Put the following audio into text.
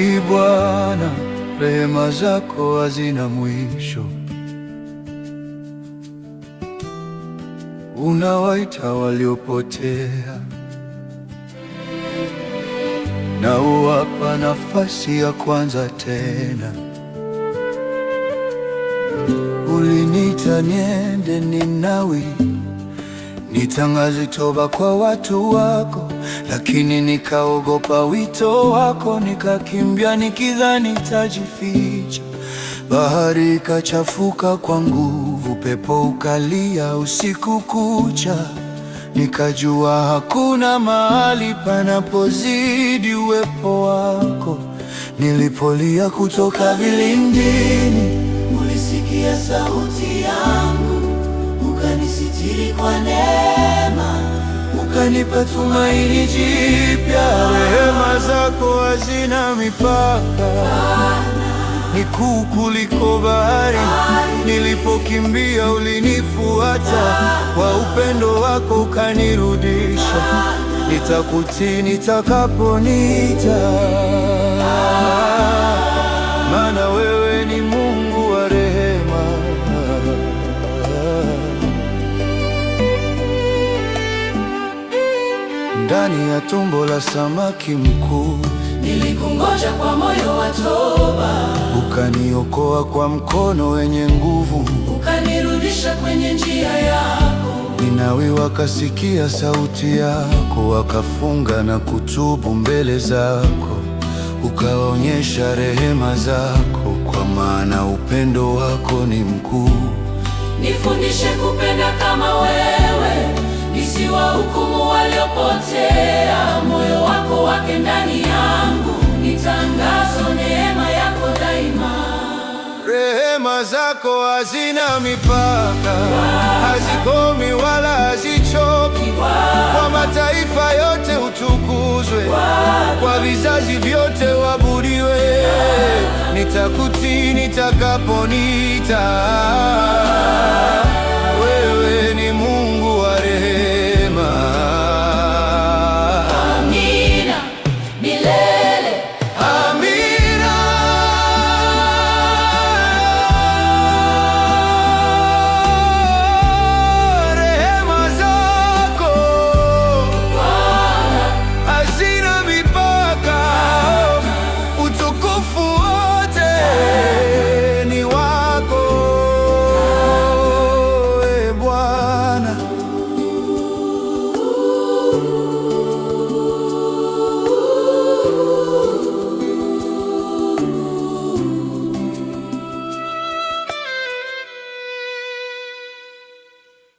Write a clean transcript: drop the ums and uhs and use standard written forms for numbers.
Ee Bwana, rehema zako hazina mwisho. Unawaita waliopotea na uwapa nafasi ya kwanza tena. Uliniita niende Ninawi nitangaze toba kwa watu wako, lakini nikaogopa wito wako, nikakimbia nikidhani nitajificha. Bahari ikachafuka kwa nguvu, pepo ukalia usiku kucha. Nikajua hakuna mahali panapozidi uwepo wako. Nilipolia kutoka vilindini, ulisikia sauti yangu, ukanisitiri kwa neema, ukanipa tumaini jipya. Rehema zako hazina mipaka, ni kuu kuliko bahari. Nilipokimbia ulinifuata, kwa upendo wako ukanirudisha. Nitakutii nitakaponiita, maana wewe ni Mungu wa rehema. Ndani ya tumbo la samaki mkuu, nilikungoja kwa moyo wa toba. Ukaniokoa kwa mkono wenye nguvu, ukanirudisha kwenye njia yako. Ninawi wakasikia sauti yako, wakafunga na kutubu mbele zako. Ukawaonyesha rehema zako, kwa maana upendo wako ni mkuu. Nifundishe kupenda kama wewe, nisiwahukumu waliopotea. Moyo wako wake ndani yangu, nitangaze neema yako daima. Rehema zako hazina mipaka, hazikomi wala hazichoki. Kwa mataifa yote utukuzwe, kwa vizazi vyote uabudiwe. Nitakutii nitakaponiita.